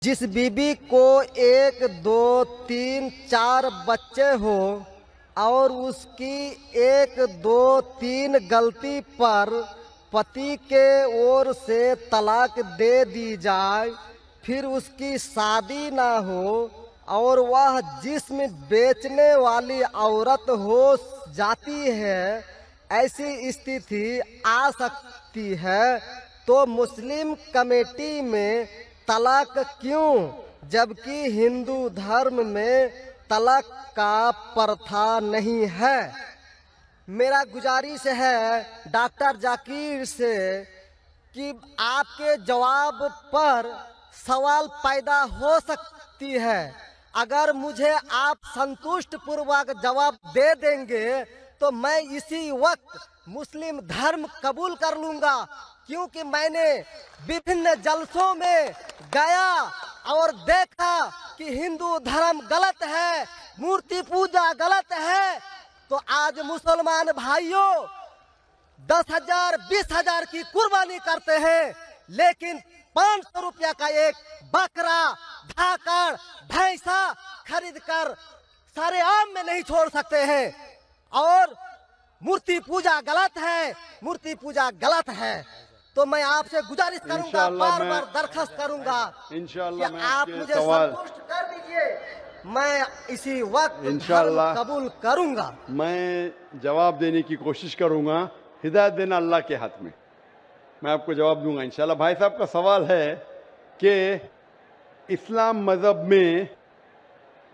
जिस बीबी को 1, 2, 3, 4 बच्चे हो और उसकी 1, 2, 3 गलती पर पति के ओर से तलाक दे दी जाए, फिर उसकी शादी ना हो और वह जिस्म बेचने वाली औरत हो जाती है, ऐसी स्थिति आ सकती है, तो मुस्लिम कमेटी में तलाक क्यों, जबकि हिंदू धर्म में तलाक का प्रथा नहीं है। मेरा गुजारिश है डॉक्टर जाकिर से कि आपके जवाब पर सवाल पैदा हो सकती है। अगर मुझे आप संतुष्ट पूर्वक जवाब दे देंगे तो मैं इसी वक्त मुस्लिम धर्म कबूल कर लूंगा, क्योंकि मैंने विभिन्न जलसों में गया और देखा कि हिंदू धर्म गलत है, मूर्ति पूजा गलत है। तो आज मुसलमान भाइयों 10,000 20,000 की कुर्बानी करते हैं, लेकिन 500 रुपया का एक बकरा, धाकड़, भैंसा खरीद कर सारे आम में नहीं छोड़ सकते हैं। और मूर्ति पूजा गलत है, मूर्ति पूजा गलत है। तो मैं आपसे गुजारिश करूंगा, बार बार दरखास्त करूंगा कि आप मुझे संतुष्ट कर दीजिए, मैं इसी वक्त इंशाअल्लाह कबूल करूंगा। मैं जवाब देने की कोशिश करूंगा। हिदायत देना अल्लाह के हाथ में, मैं आपको जवाब दूंगा इंशाअल्लाह। भाई साहब का सवाल है कि इस्लाम मजहब में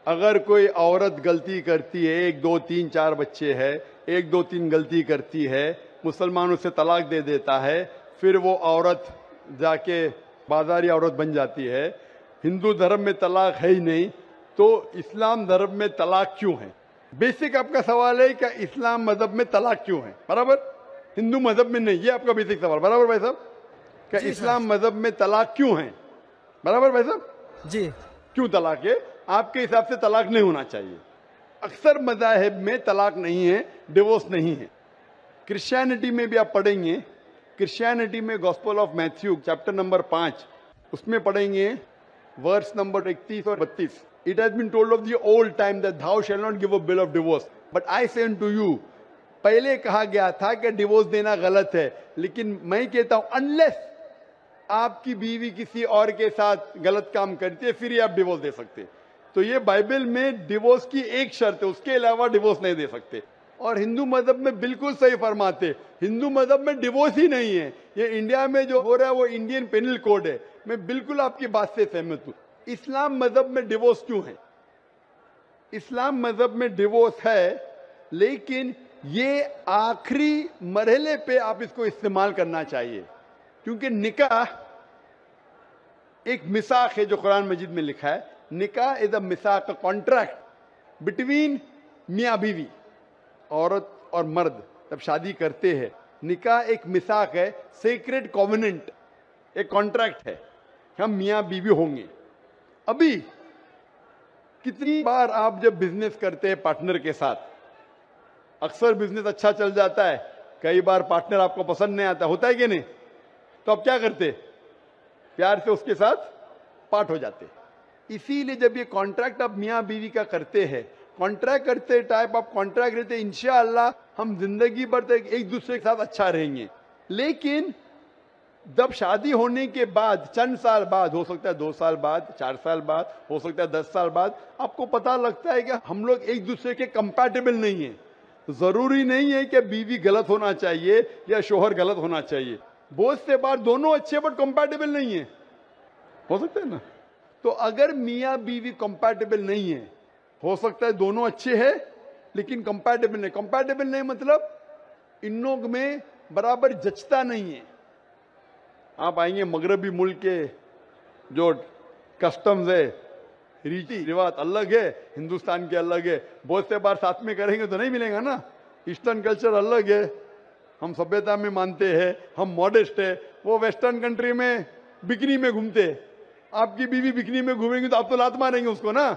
अगर कोई औरत गलती करती है, 1, 2, 3, 4 बच्चे है, 1, 2, 3 गलती करती है, मुसलमान उसे तलाक दे देता है, फिर वो औरत जाके बाजारी औरत बन जाती है। हिंदू धर्म में तलाक है ही नहीं, तो इस्लाम धर्म में तलाक क्यों है? बेसिक आपका सवाल है कि इस्लाम मजहब में तलाक क्यों है, बराबर? हिंदू मजहब में नहीं, ये आपका बेसिक सवाल, बराबर भाई साहब? क्या इस्लाम मजहब में तलाक क्यों है, बराबर भाई साहब? जी, क्यों तलाक है? आपके हिसाब से तलाक नहीं होना चाहिए। अक्सर मज़ाहिब में तलाक नहीं है, डिवोर्स नहीं है। क्रिश्चियनिटी में भी आप पढ़ेंगे, क्रिश्चियनिटी में gospel of Matthew chapter number 5 उसमें पढ़ेंगे वर्स नंबर 31 और 32। It has been told of the old time that thou shall not give a bill of divorce, but I say unto you। पहले कहा गया था कि डिवोर्स देना गलत है, लेकिन मैं कहता हूं अनलेस आपकी बीवी किसी और के साथ गलत काम करती है, फिर ही आप डिवोर्स दे सकते। तो ये बाइबल में डिवोर्स की एक शर्त है, उसके अलावा डिवोर्स नहीं दे सकते। और हिंदू मजहब में बिल्कुल सही फरमाते, हिंदू मजहब में डिवोर्स ही नहीं है। ये इंडिया में जो हो रहा है वो इंडियन पेनल कोड है। मैं बिल्कुल आपकी बात से सहमत हूं। इस्लाम मजहब में डिवोर्स क्यों है? इस्लाम मजहब में डिवोर्स है, लेकिन ये आखिरी मरहले पे आप इसको इस्तेमाल करना चाहिए, क्योंकि निकाह एक मिसाक है जो कुरान मजीद में लिखा है। निकाह इज अ मिसाक, अ कॉन्ट्रैक्ट बिटवीन मियाँ बीवी, औरत और मर्द जब शादी करते हैं। निकाह एक मिसाक है, सेक्रेड कॉवेनेंट, एक कॉन्ट्रैक्ट है, हम मियाँ बीवी होंगे। अभी कितनी बार आप जब बिजनेस करते हैं पार्टनर के साथ, अक्सर बिजनेस अच्छा चल जाता है, कई बार पार्टनर आपको पसंद नहीं आता, होता है कि नहीं? तो आप क्या करते? प्यार से उसके साथ पार्ट हो जाते। इसीलिए जब ये कॉन्ट्रैक्ट आप मियाँ बीवी का करते हैं, कॉन्ट्रैक्ट करते टाइप आप कॉन्ट्रैक्ट रहते, इंशाअल्लाह हम जिंदगी भर तक एक दूसरे के साथ अच्छा रहेंगे। लेकिन जब शादी होने के बाद चंद साल बाद, हो सकता है 2 साल बाद, 4 साल बाद, हो सकता है 10 साल बाद, आपको पता लगता है कि हम लोग एक दूसरे के कंपैटिबल नहीं है। जरूरी नहीं है कि बीवी गलत होना चाहिए या शोहर गलत होना चाहिए। बहुत से बार दोनों अच्छे बट कंपैटिबल नहीं है, हो सकता है ना? तो अगर मियाँ बीवी कंपैटिबल नहीं है, हो सकता है दोनों अच्छे हैं लेकिन कंपैटिबल नहीं। कंपैटिबल नहीं मतलब इन लोग में बराबर जचता नहीं है। आप आएंगे मगरबी मुल्क के जो कस्टम्स है, रीति रिवाज अलग है, हिंदुस्तान के अलग है। बहुत से बार साथ में करेंगे तो नहीं मिलेगा ना। ईस्टर्न कल्चर अलग है, हम सभ्यता में मानते हैं, हम मॉडेस्ट है। वो वेस्टर्न कंट्री में बिकनी में घूमते हैं, आपकी बीवी बिकनी में घूमेंगी तो आप तो लात मारेंगे उसको ना।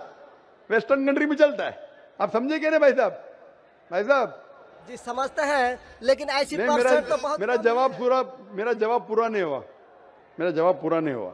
वेस्टर्न कंट्री में चलता है, आप समझे क्या? भाई साहब, भाई साहब जी समझते हैं, लेकिन ऐसी नहीं, परसेंट तो बहुत मेरा जवाब पूरा नहीं हुआ, मेरा जवाब पूरा नहीं हुआ।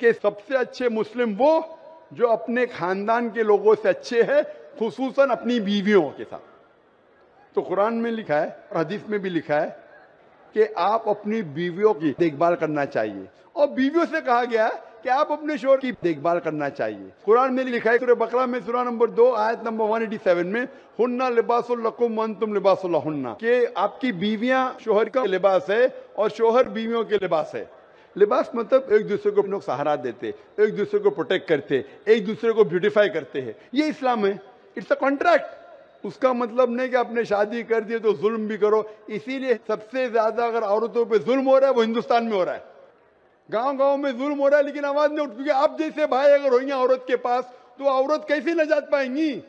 कि सबसे अच्छे मुस्लिम वो जो अपने खानदान के लोगों से अच्छे हैं, खुसूसन अपनी बीवियों के साथ। तो कुरान में लिखा है और हदीस में भी लिखा है कि आप अपनी बीवियों की देखभाल करना चाहिए, और बीवियों से कहा गया है कि आप अपने शोहर की देखभाल करना चाहिए। कुरान में लिखा है सूरह बकरा में सूरह नंबर 2 आयत नंबर 187 में, हुन्ना लिबासुल लकुम व अंतुम लिबासुल लहुन्ना, कि आपकी बीवियां शोहर का लिबास है और शोहर बीवियों के लिबास है। लिबास मतलब एक दूसरे को लोग सहारा देते, एक दूसरे को प्रोटेक्ट करते, एक दूसरे को ब्यूटीफाई करते हैं, ये इस्लाम है। It's a contract. उसका मतलब नहीं कि आपने शादी कर दी तो जुल्म भी करो। इसीलिए सबसे ज्यादा अगर औरतों पे जुल्म हो रहा है वो हिंदुस्तान में हो रहा है। गांव गांव में जुल्म हो रहा है लेकिन आवाज नहीं उठ, क्योंकि आप जैसे भाई अगर होंगे औरत के पास तो औरत कैसे नजात पाएंगी।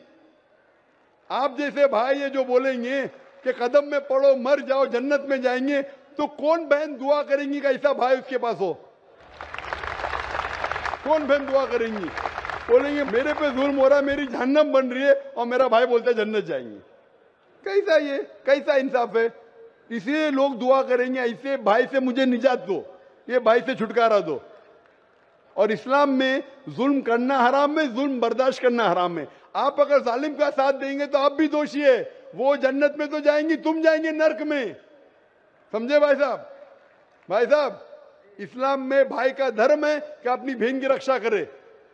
आप जैसे भाई ये जो बोलेंगे कि कदम में पड़ो मर जाओ जन्नत में जाएंगे, तो कौन बहन दुआ करेंगी कि ऐसा भाई उसके पास हो? कौन बहन दुआ करेंगी? बोलेंगे मेरे पे जुल्म हो रहा है, मेरी जहन्नम बन रही है, और मेरा भाई बोलता है जन्नत जाएंगे। कैसा ये, कैसा इंसाफ है? इसलिए लोग दुआ करेंगे ऐसे भाई से मुझे निजात दो, ये भाई से छुटकारा दो। और इस्लाम में जुल्म करना हराम है, जुल्म बर्दाश्त करना हराम है। आप अगर जालिम का साथ देंगे तो आप भी दोषी है। वो जन्नत में तो जाएंगी, तुम जाएंगे नर्क में। समझे भाई साहब? भाई साहब, इस्लाम में भाई का धर्म है कि अपनी बहन की रक्षा करे।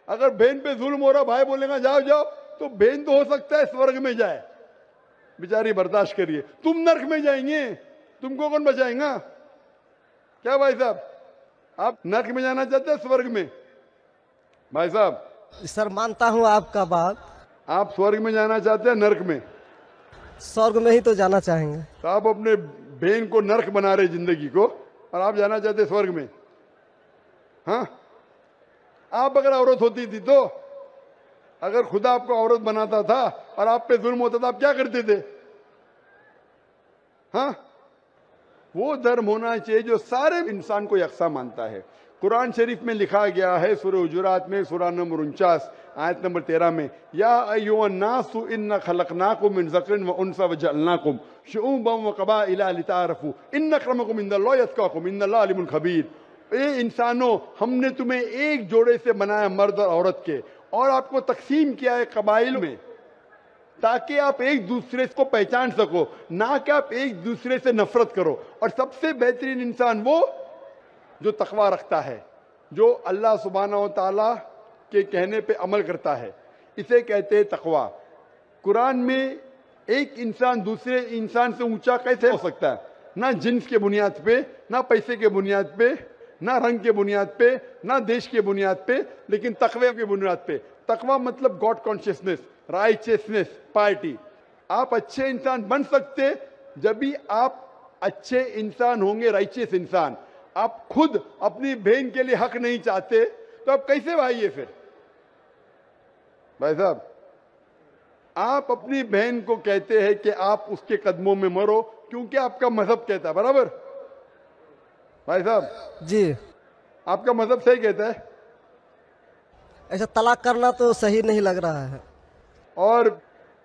अगर बहन पे जुल्म हो रहा, भाई बोलेगा जाओ जाओ, तो बहन तो हो सकता है स्वर्ग में जाए, बेचारी बर्दाश्त करिए, तुम नर्क में जाएंगे, तुमको कौन बचाएगा? क्या भाई साहब, आप नर्क में जाना चाहते हैं स्वर्ग में? भाई साहब सर मानता हूँ आपका बात। आप स्वर्ग में जाना चाहते हैं नर्क में? स्वर्ग में ही तो जाना चाहेंगे। तो आप अपने बहन को नर्क बना रहे जिंदगी को, और आप जाना चाहते हैं स्वर्ग में? हाँ, आप अगर औरत होती थी तो, अगर खुदा आपको औरत बनाता था और आप पे जुल्म होता था, आप क्या करते थे? हाँ, वो धर्म होना चाहिए जो सारे इंसान को यकसा मानता है। कुरान शरीफ में लिखा गया है सूरह हुजुरात में सूरह नंबर 49 आयत नंबर 13 में, या अय्युहन्नासु इन्ना खलकनाकुम मिन ज़करिन व उन्सा व जअलनाकुम शुऊबन व क़बाइला लिताअरफू इन्न अक्रमकुम इंदल्लाहि अत्क़ाकुम इन्नल्लाह अलीमुन खबीर। ए इंसानों, हमने तुम्हें एक जोड़े से बनाया मर्द और औरत के, और आपको तकसीम किया है कबाइल में, ताकि आप एक दूसरे को पहचान सको, ना कि आप एक दूसरे से नफरत करो। और सबसे बेहतरीन इंसान वो जो तकवा रखता है, जो अल्लाह सुब्हानहू व तआला के कहने पे अमल करता है, इसे कहते हैं तकवा। कुरान में एक इंसान दूसरे इंसान से ऊंचा कैसे हो सकता है? ना जिन्स के बुनियाद पे, ना पैसे के बुनियाद पे, ना रंग के बुनियाद पे, ना देश के बुनियाद पे, लेकिन तकवे के बुनियाद पे। तकवा मतलब गॉड कॉन्शियसनेस, राइचियसनेस, पार्टी। आप अच्छे इंसान बन सकते जब भी आप अच्छे इंसान होंगे, राइचियस इंसान। आप खुद अपनी बहन के लिए हक नहीं चाहते तो आप कैसे भाई है फिर? भाई साहब, आप अपनी बहन को कहते हैं कि आप उसके कदमों में मरो क्योंकि आपका मजहब कहता है, बराबर? भाई साहब जी, आपका मजहब सही कहता है। ऐसा तलाक करना तो सही नहीं लग रहा है। और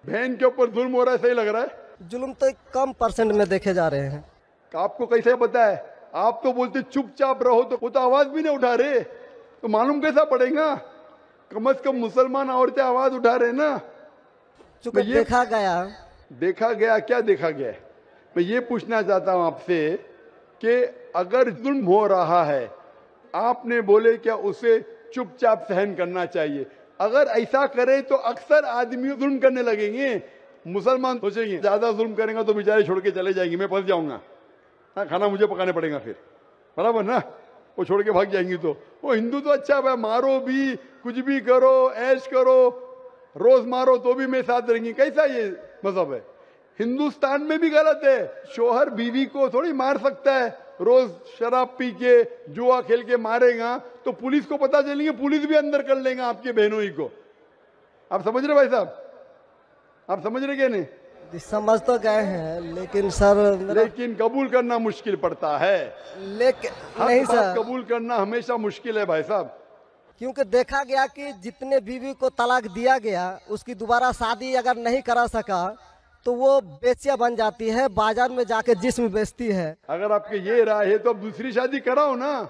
बहन के ऊपर जुल्म हो रहा है, सही लग रहा है? जुल्म तो कम परसेंट में देखे जा रहे हैं। आपको कैसे पता है? आप तो बोलते चुपचाप रहो, तो वो तो आवाज भी नहीं उठा रहे, तो मालूम कैसा पड़ेगा? कम से कम मुसलमान औरतें आवाज उठा रहे ना। चूंकि देखा गया क्या देखा गया? मैं ये पूछना चाहता हूं आपसे कि अगर जुल्म हो रहा है, आपने बोले क्या उसे चुपचाप सहन करना चाहिए? अगर ऐसा करे तो अक्सर आदमी जुल्म करने लगेंगे। मुसलमान सोचेंगे ज्यादा जुल्म करेंगे तो बेचारे छोड़ के चले जाएंगे, मैं फंस जाऊंगा, हाँ, खाना मुझे पकाने पड़ेगा फिर, बराबर ना? वो छोड़ के भाग जाएंगी। तो वो हिंदू तो अच्छा है, मारो भी, कुछ भी करो, ऐश करो, रोज मारो तो भी मेरे साथ रहेंगी। कैसा ये मजहब है? हिंदुस्तान में भी गलत है। शोहर बीवी को थोड़ी मार सकता है। रोज शराब पी के जुआ खेल के मारेगा तो पुलिस को पता चलेंगे, पुलिस भी अंदर कर लेगा आपके बहनों ही को। आप समझ रहे भाई साहब? आप समझ रहे क्या? नहीं समझ तो गए हैं, लेकिन सर लेकिन कबूल करना मुश्किल पड़ता है। लेकिन नहीं सर, कबूल करना हमेशा मुश्किल है भाई साहब, क्योंकि देखा गया कि जितने बीवी को तलाक दिया गया, उसकी दोबारा शादी अगर नहीं करा सका तो वो बेचिया बन जाती है, बाजार में जाके जिस्म बेचती है। अगर आपके ये राय है तो अब दूसरी शादी कराओ ना।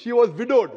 she was widowed,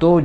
2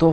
2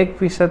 1%